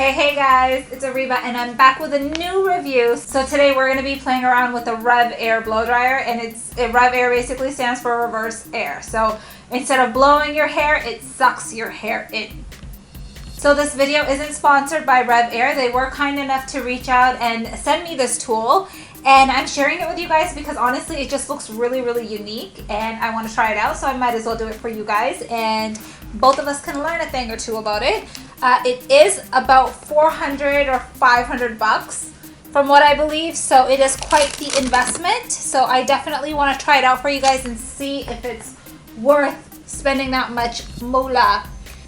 Hey guys, it's ARIBA and I'm back with a new review. So today we're going to be playing around with the RevAir blow dryer, and RevAir basically stands for reverse air. So instead of blowing your hair, it sucks your hair in. So this video isn't sponsored by RevAir. They were kind enough to reach out and send me this tool, and I'm sharing it with you guys because honestly it just looks really unique and I want to try it out, so I might as well do it for you guys and both of us can learn a thing or two about it. It is about 400 or 500 bucks from what I believe, so it is quite the investment. So I definitely want to try it out for you guys and see if it's worth spending that much moolah.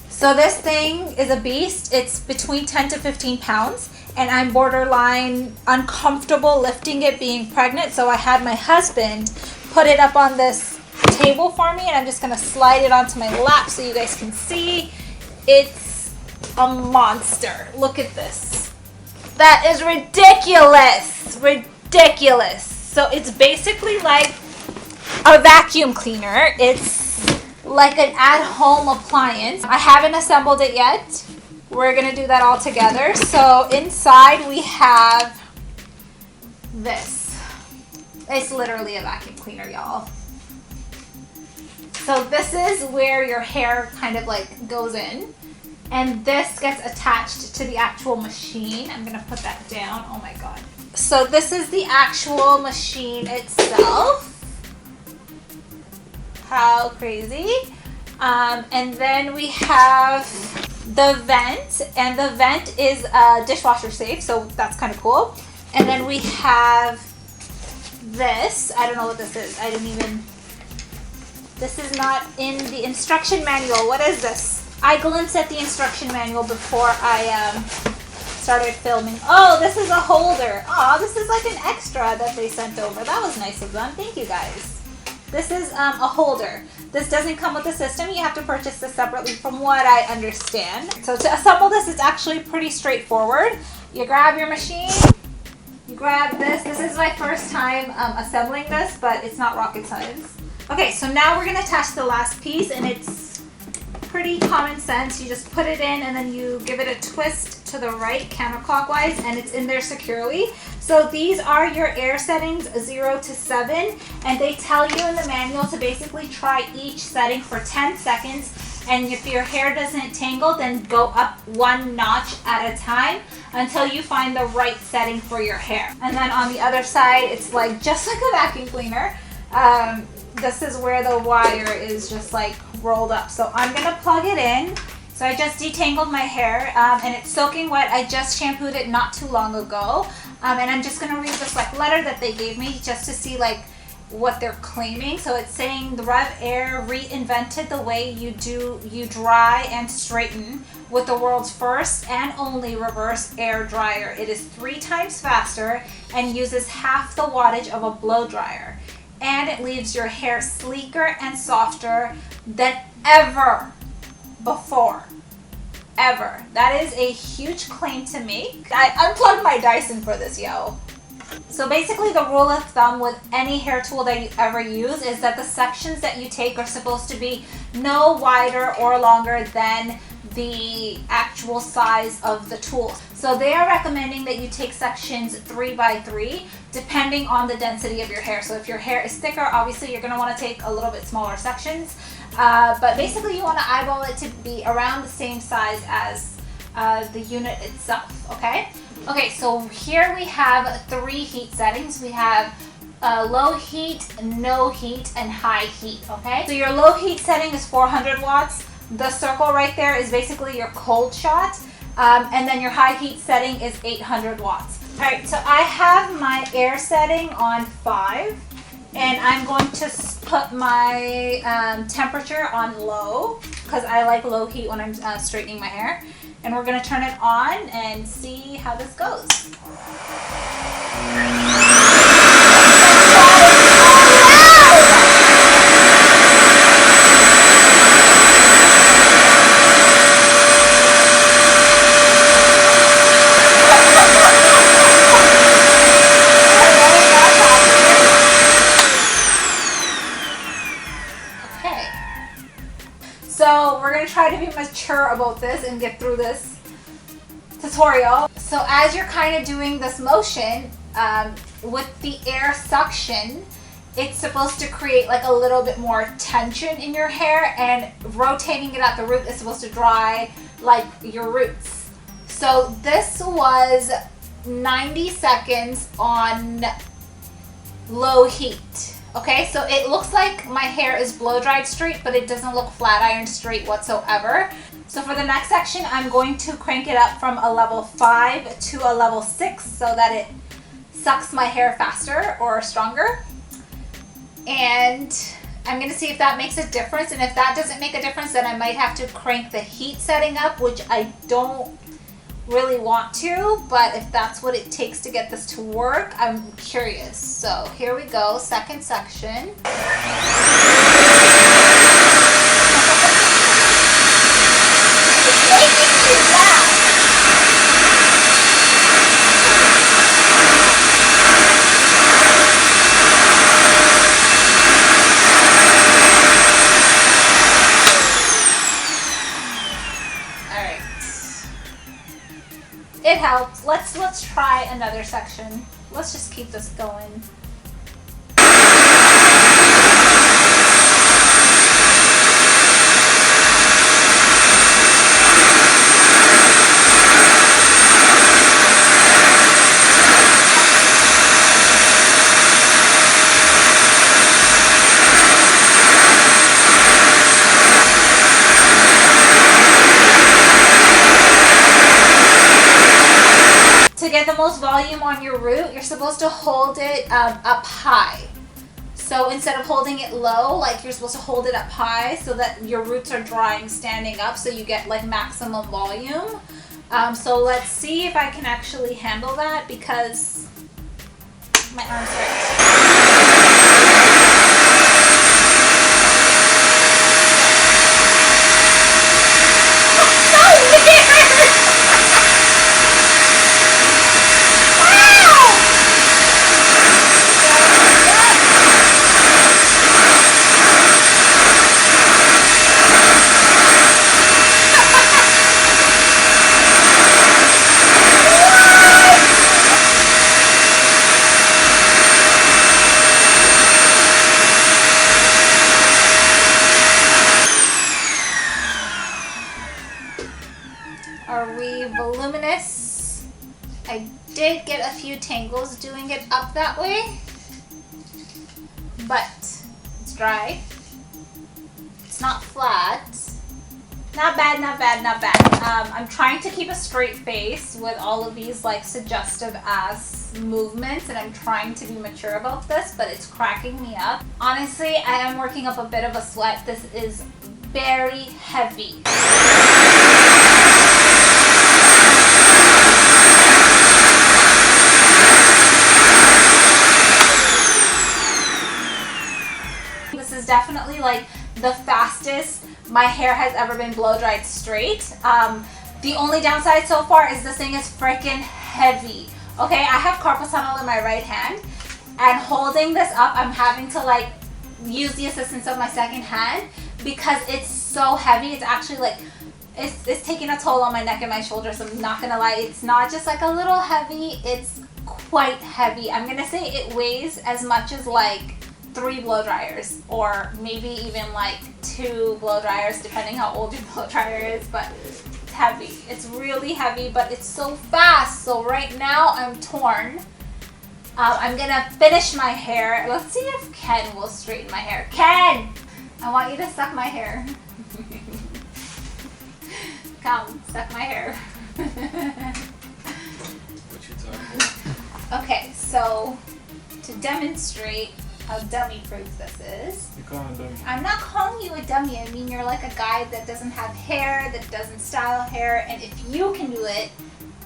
So this thing is a beast. It's between 10 to 15 pounds and I'm borderline uncomfortable lifting it being pregnant, so I had my husband put it up on this table for me and I'm just going to slide it onto my lap so you guys can see. It's a monster. Look at this. That is ridiculous. Ridiculous. So it's basically like a vacuum cleaner. It's like an at-home appliance. I haven't assembled it yet. We're gonna do that all together. So inside we have this. It's literally a vacuum cleaner, y'all. So this is where your hair kind of like goes in, and this gets attached to the actual machine. I'm gonna put that down. Oh my god. So this is the actual machine itself. How crazy. And then we have the vent, and the vent is dishwasher safe, so that's kind of cool. And then we have this. I don't know what this is. This is not in the instruction manual. What is this? I glanced at the instruction manual before I started filming. Oh, this is a holder. Oh, this is like an extra that they sent over. That was nice of them. Thank you guys. This is a holder. This doesn't come with the system. You have to purchase this separately from what I understand. So to assemble this, it's actually pretty straightforward. You grab your machine, you grab this. This is my first time assembling this, but it's not rocket science. Okay, so now we're gonna attach the last piece, and it's pretty common sense. You just put it in and then you give it a twist to the right counterclockwise and it's in there securely. So these are your air settings 0 to 7, and they tell you in the manual to basically try each setting for 10 seconds, and if your hair doesn't tangle, then go up one notch at a time until you find the right setting for your hair. And then on the other side, it's like just like a vacuum cleaner. This is where the wire is just like rolled up. So I'm gonna plug it in. So I just detangled my hair and it's soaking wet. I just shampooed it not too long ago. And I'm just gonna read this like letter that they gave me just to see like what they're claiming. So it's saying the RevAir reinvented the way you dry and straighten with the world's first and only reverse air dryer. It is 3 times faster and uses half the wattage of a blow dryer. And it leaves your hair sleeker and softer than ever before. Ever. That is a huge claim to make. I unplugged my Dyson for this, yo. So basically the rule of thumb with any hair tool that you ever use is that the sections that you take are supposed to be no wider or longer than the actual size of the tool. So they are recommending that you take sections 3 by 3 depending on the density of your hair. So if your hair is thicker, obviously you're going to want to take a little bit smaller sections. But basically you want to eyeball it to be around the same size as the unit itself, okay? Okay, so here we have 3 heat settings. We have low heat, no heat, and high heat, okay? So your low heat setting is 400 watts. The circle right there is basically your cold shot. And then your high heat setting is 800 watts. All right, so I have my air setting on 5. And I'm going to put my temperature on low because I like low heat when I'm straightening my hair. And we're going to turn it on and see how this goes. So we're going to try to be mature about this and get through this to tutorial. So as you're kind of doing this motion, with the air suction, it's supposed to create like a little bit more tension in your hair, and rotating it at the root is supposed to dry like your roots. So this was 90 seconds on low heat. Okay, so it looks like my hair is blow dried straight, but it doesn't look flat iron straight whatsoever. So for the next section, I'm going to crank it up from a level 5 to a level 6 so that it sucks my hair faster or stronger. And I'm going to see if that makes a difference. And if that doesn't make a difference, then I might have to crank the heat setting up, which I don't really want to, but if that's what it takes to get this to work, I'm curious. So here we go, second section. It's making me laugh. It helped. Let's try another section. Let's just keep this going. To get the most volume on your root, you're supposed to hold it up high. So instead of holding it low, like you're supposed to hold it up high so that your roots are drying standing up, so you get like maximum volume. So let's see if I can actually handle that, because my arms hurt. Are we voluminous? I did get a few tangles doing it up that way, but it's dry. It's not flat. Not bad, not bad, not bad. I'm trying to keep a straight face with all of these like suggestive ass movements, and I'm trying to be mature about this, but it's cracking me up. Honestly, I am working up a bit of a sweat. This is very heavy. This is definitely like the fastest my hair has ever been blow dried straight. The only downside so far is this thing is freaking heavy. Okay, I have carpal tunnel in my right hand, and holding this up, I'm having to like use the assistance of my second hand because it's so heavy. It's actually like it's taking a toll on my neck and my shoulders. I'm not gonna lie, it's not just like a little heavy, it's quite heavy. I'm gonna say it weighs as much as like 3 blow dryers, or maybe even like 2 blow dryers, depending how old your blow dryer is. But it's heavy. It's really heavy, but it's so fast. So right now I'm torn. I'm gonna finish my hair. Let's see if Ken will straighten my hair. Ken, I want you to suck my hair. Come, suck my hair. What you talking about? Okay, so to demonstrate how dummy-proof this is. You call me a dummy. I'm not calling you a dummy. I mean, you're like a guy that doesn't have hair, that doesn't style hair, and if you can do it,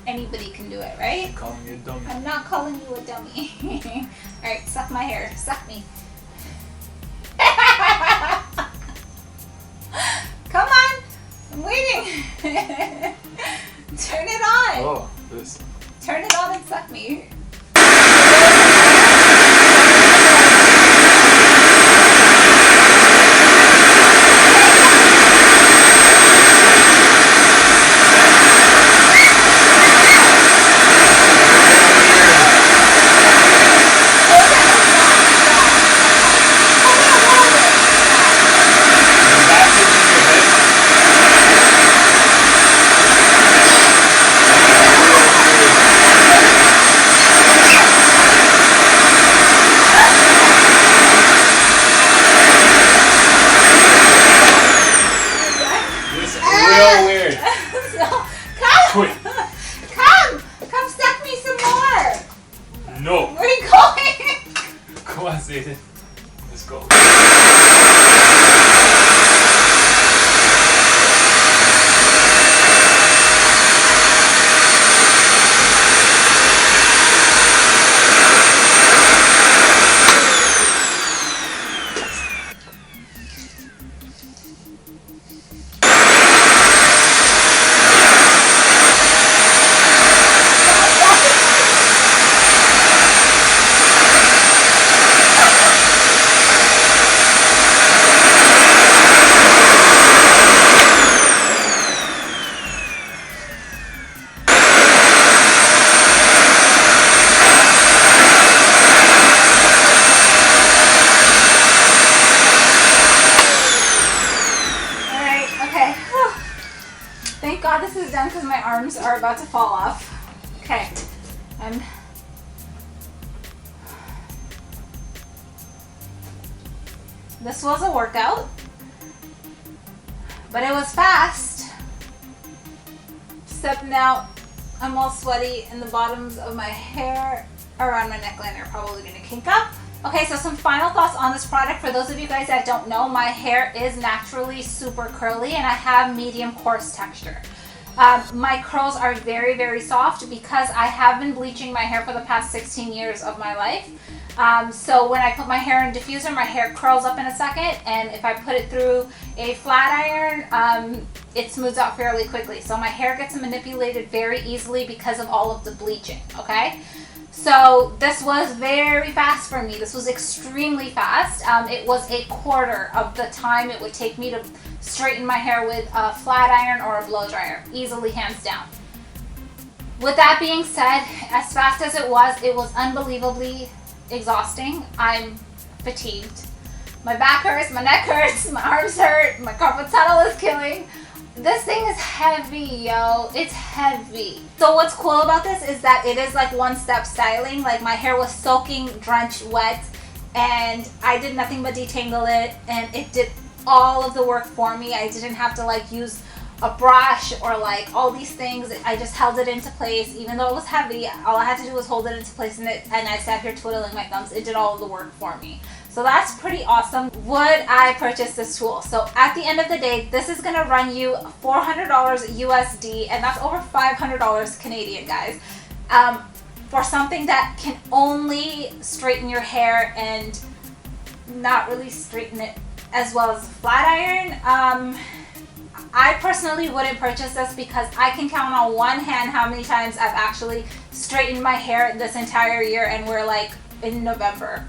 anybody can do it, right? I'm calling you a dummy. I'm not calling you a dummy. Alright, suck my hair. Suck me. Come on! I'm waiting! Turn it on! Oh, this. Turn it on and suck me. appreciate it. Let's go. Thank God this is done because my arms are about to fall off. Okay, this was a workout, but it was fast. Except now I'm all sweaty and the bottoms of my hair around my neckline are probably gonna kink up. Okay, so some final thoughts on this product. For those of you guys that don't know, my hair is naturally super curly and I have medium coarse texture. My curls are very, very soft because I have been bleaching my hair for the past 16 years of my life. So when I put my hair in diffuser, my hair curls up in a second, and if I put it through a flat iron, it smooths out fairly quickly. So my hair gets manipulated very easily because of all of the bleaching, okay? So this was very fast for me. This was extremely fast. It was a quarter of the time it would take me to straighten my hair with a flat iron or a blow dryer, easily, hands down. With that being said, as fast as it was unbelievably exhausting. I'm fatigued. My back hurts, my neck hurts, my arms hurt, my carpal tunnel is killing. This thing is heavy, yo. It's heavy. So what's cool about this is that it is like one-step styling. Like my hair was soaking, drenched, wet, and I did nothing but detangle it, and it did all of the work for me. I didn't have to like use a brush or like all these things. I just held it into place. Even though it was heavy, all I had to do was hold it into place, and I sat here twiddling my thumbs. It did all of the work for me. So that's pretty awesome. Would I purchase this tool? So at the end of the day, this is gonna run you $400 USD, and that's over $500 Canadian, guys. For something that can only straighten your hair and not really straighten it as well as a flat iron. I personally wouldn't purchase this because I can count on one hand how many times I've actually straightened my hair this entire year, and we're like in November.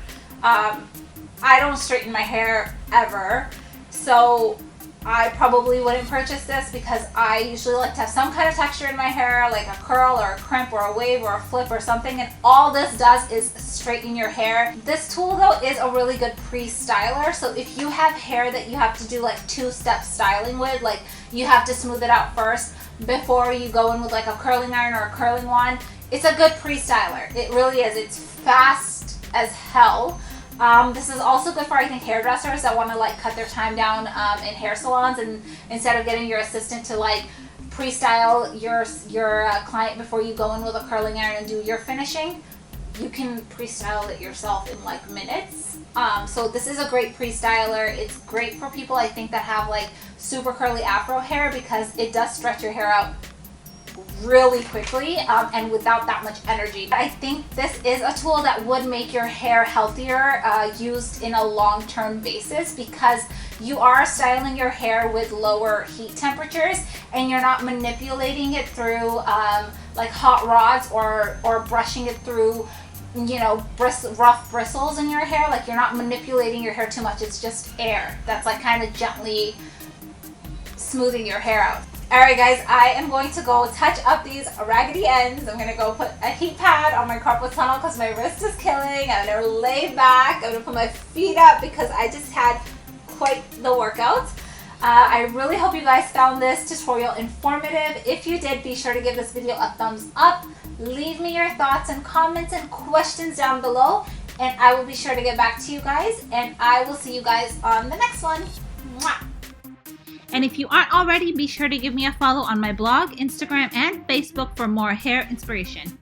I don't straighten my hair ever, so I probably wouldn't purchase this because I usually like to have some kind of texture in my hair, like a curl or a crimp or a wave or a flip or something, and all this does is straighten your hair. This tool though is a really good pre-styler, so if you have hair that you have to do like two-step styling with, like you have to smooth it out first before you go in with like a curling iron or a curling wand, it's a good pre-styler. It really is. It's fast as hell. This is also good for, I think, hairdressers that want to like cut their time down in hair salons, and instead of getting your assistant to like pre-style your client before you go in with a curling iron and do your finishing, you can pre-style it yourself in like minutes. So this is a great pre-styler. It's great for people, I think, that have like super curly afro hair because it does stretch your hair out really quickly and without that much energy. I think this is a tool that would make your hair healthier used in a long-term basis, because you are styling your hair with lower heat temperatures and you're not manipulating it through like hot rods or brushing it through, you know, rough bristles in your hair. Like, you're not manipulating your hair too much. It's just air that's like kind of gently smoothing your hair out. Alright guys, I am going to go touch up these raggedy ends. I'm going to go put a heat pad on my carpal tunnel because my wrist is killing. I'm going to lay back. I'm going to put my feet up because I just had quite the workout. I really hope you guys found this tutorial informative. If you did, be sure to give this video a thumbs up. Leave me your thoughts and comments and questions down below, and I will be sure to get back to you guys, and I will see you guys on the next one. Mwah! And if you aren't already, be sure to give me a follow on my blog, Instagram, and Facebook for more hair inspiration.